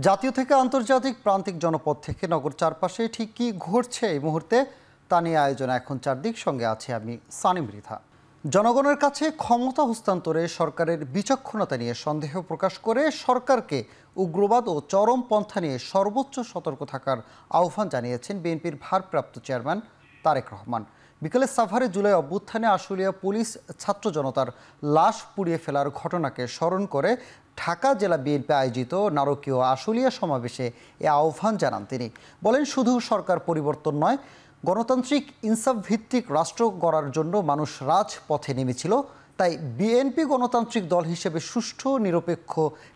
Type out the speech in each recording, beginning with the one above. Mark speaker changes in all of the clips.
Speaker 1: জাতীয় থেকে আন্তর্জাতিক প্রান্তিক জনপদ থেকে নগর চারপাশে ঠিক কী ঘটছে এই মুহূর্তে তা নিয়ে আয়োজন এখন চারদিক। সঙ্গে আছে আমি সানি মৃধা। জনগণের কাছে ক্ষমতা হস্তান্তরে সরকারের বিচক্ষণতা নিয়ে সন্দেহ প্রকাশ করে সরকারকে উগ্রবাদ ও চরমপন্থা নিয়ে সর্বোচ্চ সতর্ক থাকার আহ্বান জানিয়েছেন বিএনপির ভারপ্রাপ্ত চেয়ারম্যান তারেক রহমান। বিকেলে সাভারে জুলাই অভ্যুত্থানে আশুলিয়া পুলিশ ছাত্র জনতার লাশ পুড়িয়ে ফেলার ঘটনাকে স্মরণ করে ঢাকা জেলা বিএনপি আয়োজিত নারকীয় আশুলিয়া সমাবেশে এ আহ্বান জানান তিনি। বলেন, শুধু সরকার পরিবর্তন নয়, গণতান্ত্রিক ইনসাফ ভিত্তিক রাষ্ট্র গড়ার জন্য মানুষ রাজপথে নেমেছিল। তাই বিএনপি গণতান্ত্রিক দল হিসেবে সুষ্ঠু নিরপেক্ষ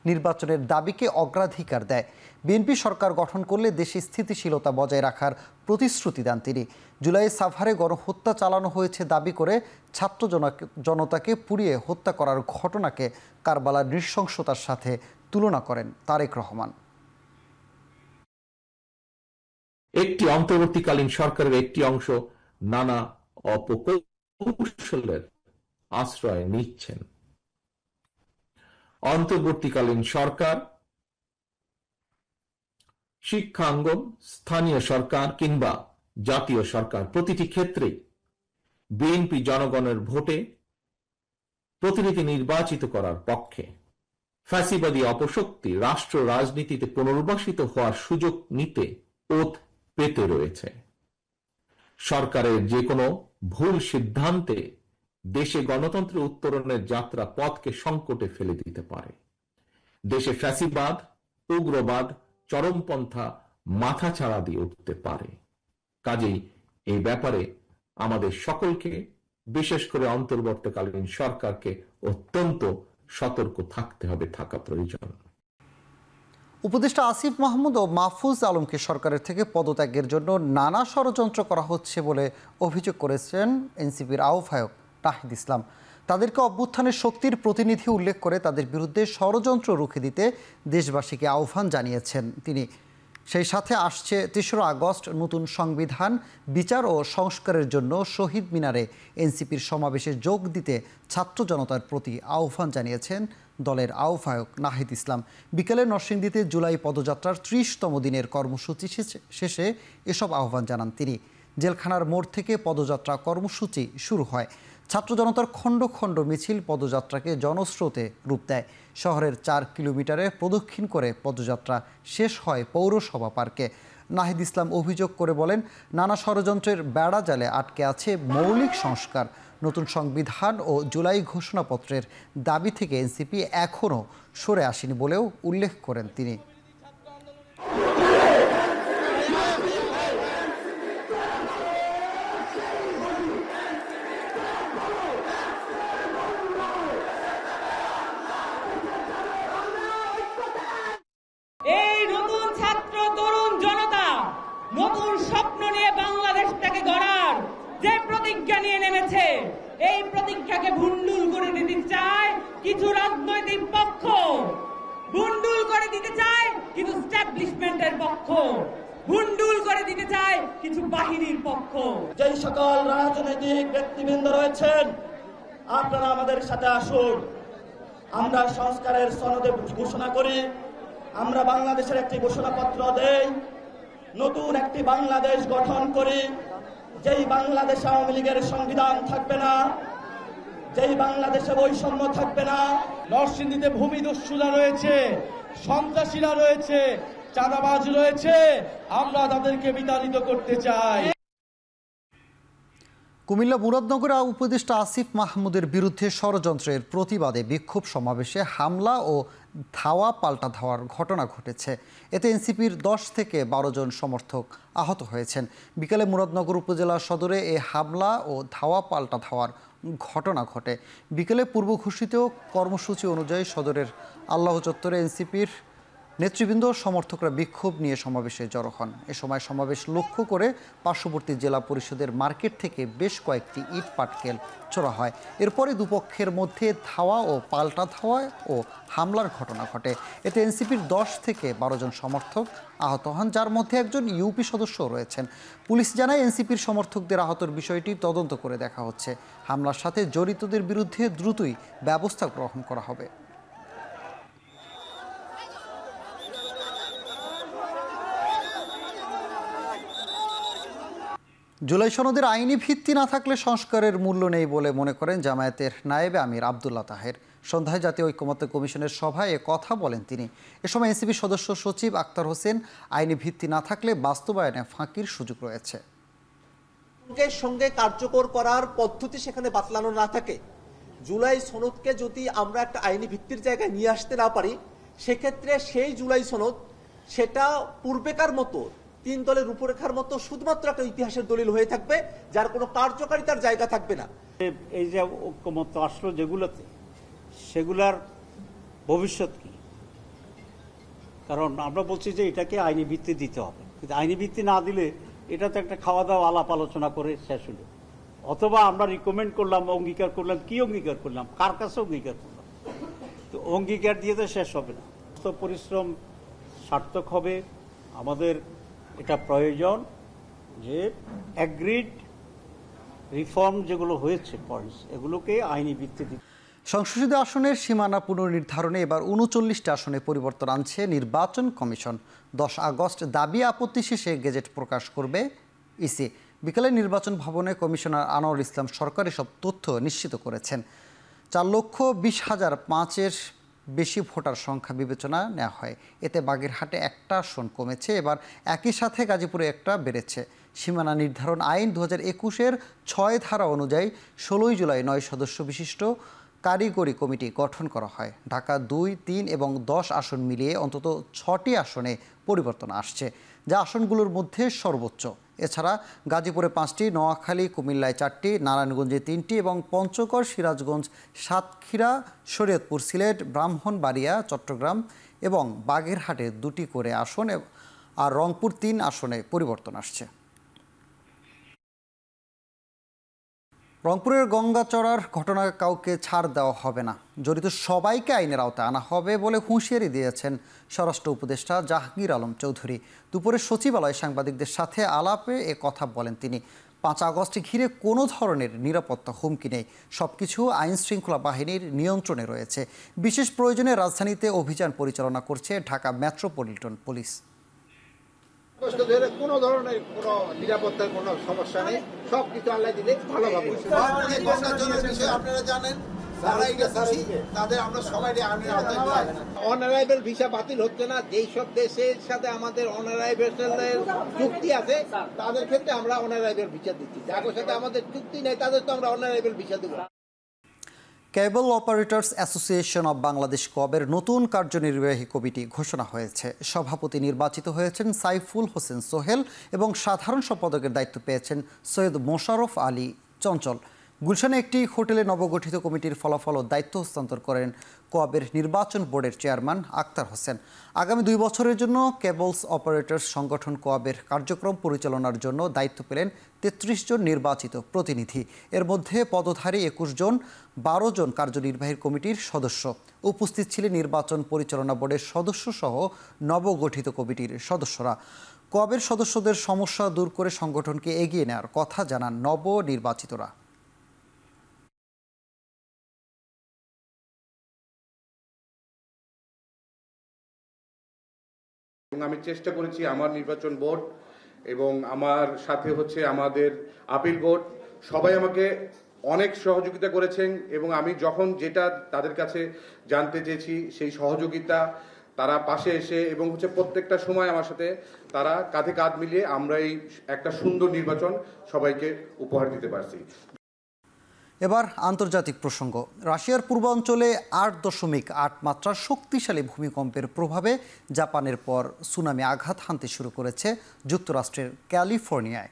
Speaker 1: নির্বাচনের দাবিকে অগ্রাধিকার দেয়। বিএনপি সরকার গঠন করলে দেশে স্থিতিশীলতা বজায় রাখার প্রতিশ্রুতি দেন তিনি। জুলাই সাভারে গণহত্যা চালানো হয়েছে দাবি করে ছাত্র জনতাকে পুড়িয়ে হত্যা করার ঘটনাকে কারবালার নৃশংসতার সাথে তুলনা করেন তারেক রহমান।
Speaker 2: একটি অন্তর্বর্তীকালীন সরকারের একটি অংশ নানা অপকৌশলের আশ্রয় নিচ্ছেন। অন্তর্বর্তীকালীন সরকার শিক্ষাঙ্গন, স্থানীয় সরকার কিংবা জাতীয় সরকার, প্রতিটি ক্ষেত্রে বিএনপি জনগণের ভোটে প্রতিনিধি নির্বাচিত করার পক্ষে। ফ্যাসিবাদী অপশক্তি রাষ্ট্র রাজনীতিতে পুনর্বাসিত হওয়ার সুযোগ নিতে ওত পেতে রয়েছে। সরকারের যে কোনো ভুল সিদ্ধান্তে দেশে গণতন্ত্রের উত্তরণের যাত্রা পথকে সংকটে ফেলে দিতে পারে। দেশে ফ্যাসিবাদ, উগ্রবাদ, চরমপন্থা মাথাচাড়া দিয়ে উঠতে পারে। কাজেই এই ব্যাপারে আমাদের সকলকে, বিশেষ করে অন্তর্বর্তীকালীন সরকারকে অত্যন্ত সতর্ক থাকতে হবে, থাকা প্রয়োজন।
Speaker 1: উপদেষ্টা আসিফ মাহমুদ ও মাহফুজ আলমকে সরকারের থেকে পদত্যাগের জন্য নানা ষড়যন্ত্র করা হচ্ছে বলে অভিযোগ করেছেন এনসিপির আহ্বায়ক নাহিদ ইসলাম। তাদেরকে অভ্যুত্থানের শক্তির প্রতিনিধি উল্লেখ করে তাদের বিরুদ্ধে ষড়যন্ত্র রুখে দিতে দেশবাসীকে আহ্বান জানিয়েছেন তিনি। সেই সাথে আসছে ৩রা আগস্ট নতুন সংবিধান বিচার ও সংস্কারের জন্য শহীদ মিনারে এনসিপির সমাবেশে যোগ দিতে ছাত্র জনতার প্রতি আহ্বান জানিয়েছেন দলের আহ্বায়ক নাহিদ ইসলাম। বিকেলে নরসিংদীতে জুলাই পদযাত্রার ৩০তম দিনের কর্মসূচি শেষে এসব আহ্বান জানান তিনি। জেলখানার মোড় থেকে পদযাত্রা কর্মসূচি শুরু হয়। ছাত্র জনতার খণ্ড খণ্ড মিছিল পদযাত্রাকে জনস্রোতে রূপ দেয়। শহরের ৪ কিলোমিটারে প্রদক্ষিণ করে পদযাত্রা শেষ হয় পৌরসভা পার্কে। নাহিদ ইসলাম অভিযোগ করে বলেন, নানা ষড়যন্ত্রের বেড়া জালে আটকে আছে মৌলিক সংস্কার। নতুন সংবিধান ও জুলাই ঘোষণাপত্রের দাবি থেকে এনসিপি এখনও সরে আসেনি বলেও উল্লেখ করেন তিনি।
Speaker 3: এই নতুন ছাত্র তরুণ জনতা নতুন স্বপ্ন নিয়ে বাংলাদেশটাকে গড়ার যে প্রতিজ্ঞা নিয়ে নেমেছে, এই প্রতিজ্ঞাকে ভুন্ডুল করে দিতে চায় কিছু রাজনৈতিক পক্ষ, ভুন্ডুল করে দিতে চায় কিছু স্ট্যাবলিশমেন্টের পক্ষ, ভুন্ডুল করে দিতে চায় কিছু বাহিনীর পক্ষ।
Speaker 4: যেই সকল রাজনৈতিক ব্যক্তিবৃন্দ রয়েছেন, আপনারা আমাদের সাথে আসুন। আমরা সংস্কারের সনদে ঘোষণা করি, আমরা বাংলাদেশের একটি ঘোষণাপত্র দেই, নতুন একটি বাংলাদেশ গঠন করি, যেই বাংলাদেশে আওয়ামী লীগের সংবিধান থাকবে না, যেই বাংলাদেশে বৈষম্য থাকবে না।
Speaker 5: নরসিংদীতে ভূমিদস্যুরা রয়েছে, সন্ত্রাসীরা রয়েছে, চাঁদাবাজ রয়েছে, আমরা তাদেরকে বিতাড়িত করতে চাই।
Speaker 1: কুমিল্লা মুরাদনগরে উপদেষ্টা আসিফ মাহমুদের বিরুদ্ধে ষড়যন্ত্রের প্রতিবাদে বিক্ষোভ সমাবেশে হামলা ও ধাওয়া পাল্টা ধাওয়ার ঘটনা ঘটেছে। এতে এনসিপির 10 থেকে 12 জন সমর্থক আহত হয়েছেন। বিকেলে মুরাদনগর উপজেলা সদরে এ হামলা ও ধাওয়া পাল্টা ধাওয়ার ঘটনা ঘটে। বিকেলে পূর্ব ঘোষিত কর্মসূচি অনুযায়ী সদরের আল্লাহ চত্বরে এনসিপির নেতৃবৃন্দ সমর্থকরা বিক্ষোভ নিয়ে সমাবেশে জড়ো হন। এ সময় সমাবেশ লক্ষ্য করে পার্শ্ববর্তী জেলা পরিষদের মার্কেট থেকে বেশ কয়েকটি ইট পাটকেল ছোড়া হয়। এরপরে দুপক্ষের মধ্যে ধাওয়া ও পাল্টা ধাওয়া ও হামলার ঘটনা ঘটে। এতে এনসিপির 10 থেকে 12 জন সমর্থক আহত হন, যার মধ্যে একজন ইউপি সদস্য রয়েছেন। পুলিশ জানায় এনসিপির সমর্থকদের আহতের বিষয়টি তদন্ত করে দেখা হচ্ছে। হামলার সাথে জড়িতদের বিরুদ্ধে দ্রুতই ব্যবস্থা গ্রহণ করা হবে। জুলাই সনদের আইনি ভিত্তি না থাকলে সংস্কারের মূল্য নেই বলে মনে করেন জামায়াতের নায়েবে আমির আব্দুল্লাহ তাহের। সন্ধ্যায় জাতীয় ঐক্যমত্য কমিশনের সভায় এ কথা বলেন তিনি। এ সময় এনসিপি সদস্য সচিব আক্তার হোসেন আইনি ভিত্তি না থাকলে বাস্তবায়নে ফাঁকির সুযোগ রয়েছে।
Speaker 6: সঙ্গে কার্যকর করার পদ্ধতি সেখানে বাতলানো না থাকে, জুলাই সনদকে যদি আমরা একটা আইনি ভিত্তির জায়গায় নিয়ে আসতে না পারি, সেক্ষেত্রে সেই জুলাই সনদ সেটা পূর্বেকার মতো 3 দলের রূপরেখার মতো শুধুমাত্র একটা ইতিহাসের দলিল হয়ে থাকবে, যার কোনো কার্যকারিতার জায়গা থাকবে না।
Speaker 7: এই যে ঐক্যমত্য আসলো যেগুলোতে, সেগুলার ভবিষ্যৎ কি? কারণ আমরা বলছি যে এটাকে আইনি ভিত্তি দিতে হবে, কিন্তু আইনি ভিত্তি না দিলে এটা তো একটা খাওয়া দাওয়া আলাপ আলোচনা করে শেষ হলো। অথবা আমরা রিকমেন্ড করলাম, অঙ্গীকার করলাম, কি অঙ্গীকার করলাম, কার কাছে অঙ্গীকার করলাম? তো অঙ্গীকার দিয়ে তো শেষ হবে না। তো পরিশ্রম সার্থক হবে। আমাদের এটা প্রয়োজন যে অ্যাগ্রিড রিফর্ম যেগুলো হয়েছে পয়েন্টস, এগুলোকে আইনি ভিত্তি দিতে।
Speaker 1: সংসদীয় আসনের সীমানা পুনর্নির্ধারণে এবার 39টা আসনে পরিবর্তন আনছে নির্বাচন কমিশন। 10 আগস্ট দাবি আপত্তি শেষে গেজেট প্রকাশ করবে ইসি। বিকালে নির্বাচন ভবনে কমিশনার আনোয়ার ইসলাম সরকার এসব তথ্য নিশ্চিত করেছেন। 4,20,005-এর বেশি ভোটার সংখ্যা বিবেচনা নেওয়া হয়। এতে বাগেরহাটে একটা আসন কমেছে, এবার একই সাথে গাজীপুরে একটা বেড়েছে। সীমানা নির্ধারণ আইন 2021-এর 6 ধারা অনুযায়ী 16 জুলাই 9 সদস্য বিশিষ্ট কারিগরি কমিটি গঠন করা হয়। ঢাকা 2, 3 এবং 10 আসন মিলিয়ে অন্তত 6টি আসনে পরিবর্তন আসছে, যা আসনগুলোর মধ্যে সর্বোচ্চ। এছাড়া গাজীপুরে 5টি, নোয়াখালী, কুমিল্লায় 4টি, নারায়ণগঞ্জে 3টি এবং পঞ্চগড়, সিরাজগঞ্জ, সাতক্ষীরা, শরীয়তপুর, সিলেট, ব্রাহ্মণবাড়িয়া, চট্টগ্রাম এবং বাগেরহাটে 2টি করে আসন আর রংপুর 3 আসনে পরিবর্তন আসছে। রংপুরের গঙ্গাচড়ার ঘটনায় কাউকে ছাড় দেওয়া হবে না, জড়িত সবাইকে আইনের আওতায় আনা হবে বলে হুঁশিয়ারি দিয়েছেন স্বরাষ্ট্র উপদেষ্টা জাহাঙ্গীর আলম চৌধুরী। দুপুরে সচিবালয়ে সাংবাদিকদের সাথে আলাপে এ কথা বলেন তিনি। 5 আগস্ট ঘিরে কোনো ধরনের নিরাপত্তা হুমকি নেই, সবকিছু আইন শৃঙ্খলা বাহিনীর নিয়ন্ত্রণে রয়েছে। বিশেষ প্রয়োজনে রাজধানীতে অভিযান পরিচালনা করছে ঢাকা মেট্রোপলিটন পুলিশ।
Speaker 8: কোনো ধরনের কোনো নিরাপত্তার কোনো সমস্যা নেই, সবকিছু আল্লাহ দিলে ভালোভাবে। আপনারা জানেন তাদের আমরা সবাই অনারাইভেল ভিসা বাতিল হচ্ছে না। যেই সব দেশের সাথে আমাদের অনারাইভেলের চুক্তি আছে তাদের ক্ষেত্রে আমরা অনারাইভেল ভিসা দিচ্ছি, যাদের সাথে আমাদের চুক্তি নেই তাদের তো আমরা অনারাইভেল ভিসা দেবো।
Speaker 1: কেবল অপারেটর্স অ্যাসোসিয়েশন অব বাংলাদেশ কবের নতুন কার্যনির্বাহী কমিটি ঘোষণা হয়েছে। সভাপতি নির্বাচিত হয়েছেন সাইফুল হোসেন সোহেল এবং সাধারণ সম্পাদকের দায়িত্ব পেয়েছেন সৈয়দ মোশাররফ আলী চঞ্চল। গুলশানে একটি হোটেলে নবগঠিত কমিটির ফলাফল ও দায়িত্ব হস্তান্তর করেন কোয়াবের নির্বাচন বোর্ডের চেয়ারম্যান আক্তার হোসেন। আগামী 2 বছরের জন্য কেবলস অপারেটর্স সংগঠন কোয়াবের কার্যক্রম পরিচালনার জন্য দায়িত্ব পেলেন 33 জন নির্বাচিত প্রতিনিধি। এর মধ্যে পদধারী 21 জন, 12 জন কার্যনির্বাহী কমিটির সদস্য। উপস্থিত ছিলেন নির্বাচন পরিচালনা বোর্ডের সদস্যসহ নবগঠিত কমিটির সদস্যরা। কোয়াবের সদস্যদের সমস্যা দূর করে সংগঠনকে এগিয়ে নেওয়ার কথা জানান নবনির্বাচিতরা।
Speaker 9: আমি চেষ্টা করেছি আমার নির্বাচন বোর্ড এবং আমার সাথে হচ্ছে আমাদের আপিল বোর্ড সবাই আমাকে অনেক সহযোগিতা করেছেন এবং আমি যখন যেটা তাদের কাছে জানতে চেয়েছি সেই সহযোগিতা তারা পাশে এসে এবং হচ্ছে প্রত্যেকটা সময় আমার সাথে তারা কাঁধে কাঁধ মিলিয়ে আমরা এই একটা সুন্দর নির্বাচন সবাইকে উপহার দিতে পারছি।
Speaker 1: এবার আন্তর্জাতিক প্রসঙ্গ। রাশিয়ার পূর্বাঞ্চলে 8.8 মাত্রার শক্তিশালী ভূমিকম্পের প্রভাবে জাপানের পর সুনামি আঘাত হানতে শুরু করেছে যুক্তরাষ্ট্রের ক্যালিফোর্নিয়ায়।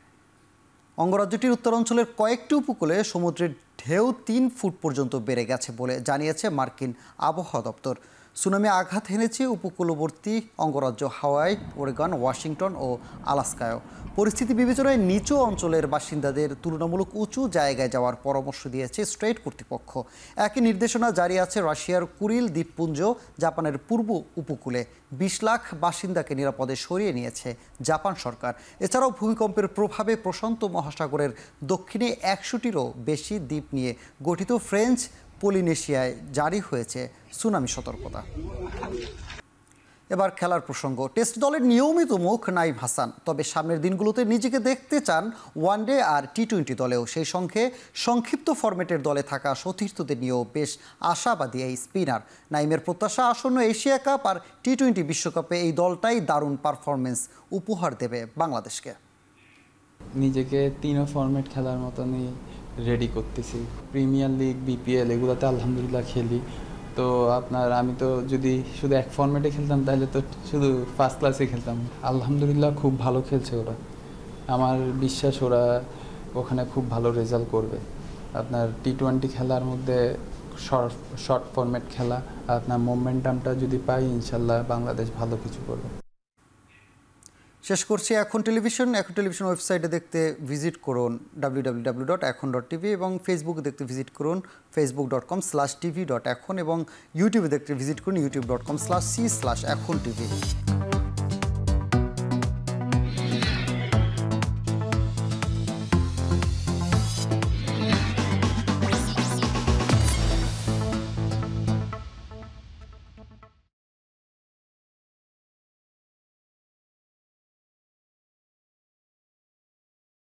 Speaker 1: অঙ্গরাজ্যটির উত্তরাঞ্চলের কয়েকটি উপকূলে সমুদ্রের ঢেউ 3 ফুট পর্যন্ত বেড়ে গেছে বলে জানিয়েছে মার্কিন আবহাওয়া দপ্তর। সুনামি আঘাত হেনেছে উপকূলবর্তী অঙ্গরাজ্য হাওয়াই, ওরেগন, ওয়াশিংটন ও আলাস্কায়ও। পরিস্থিতি বিবেচনায় নিচু অঞ্চলের বাসিন্দাদের তুলনামূলক উঁচু জায়গায় যাওয়ার পরামর্শ দিয়েছে স্ট্রেট কর্তৃপক্ষ। একই নির্দেশনা জারি আছে রাশিয়ার কুরিল দ্বীপপুঞ্জ, জাপানের পূর্ব উপকূলে 20 লাখ বাসিন্দাকে নিরাপদে সরিয়ে নিয়েছে জাপান সরকার। এছাড়াও ভূমিকম্পের প্রভাবে প্রশান্ত মহাসাগরের দক্ষিণে 100টিরও বেশি দ্বীপ নিয়ে গঠিত ফ্রেঞ্চ পলিনেশিয়ায় জারি হয়েছে সুনামি সতর্কতা। এবার খেলার প্রসঙ্গ। টেস্ট দলের নিয়মিত মুখ নাইম হাসান, তবে সামনের দিনগুলোতে নিজেকে দেখতে চান ওয়ানডে আর টি-20 দলেও। সেই সঙ্গে সংক্ষিপ্ত ফরম্যাটের দলে থাকা সতীর্থদের নিয়েও বেশ আশাবাদী এই স্পিনার। নাইমের প্রত্যাশা আসন্ন এশিয়া কাপ আর টি-20 বিশ্বকাপে এই দলটাই দারুণ পারফরমেন্স উপহার দেবে বাংলাদেশকে।
Speaker 10: নিজেকে তিনও ফরম্যাট খেলার মতনই রেডি করতেছি। প্রিমিয়ার লিগ, বিপিএল এগুলোতে আলহামদুলিল্লাহ খেলি। তো আমি তো যদি শুধু এক ফরম্যাটে খেলতাম তাহলে তো শুধু ফার্স্ট ক্লাসে খেলতাম। আলহামদুলিল্লাহ খুব ভালো খেলছে ওরা। আমার বিশ্বাস ওরা ওখানে খুব ভালো রেজাল্ট করবে। টি-20 খেলার মধ্যে শর্ট ফরম্যাট খেলা, মোমেন্টামটা যদি পাই ইনশাল্লাহ বাংলাদেশ ভালো কিছু করবে।
Speaker 1: শেষ করছি এখন টেলিভিশন। এখন টেলিভিশন ওয়েবসাইটে দেখতে ভিজিট করুন www.ekhon.tv এবং ফেসবুকে দেখতে ভিজিট করুন facebook.com/tv.ekhon এবং ইউটিউবে দেখতে ভিজিট করুন youtube.com/c/ekhon tv।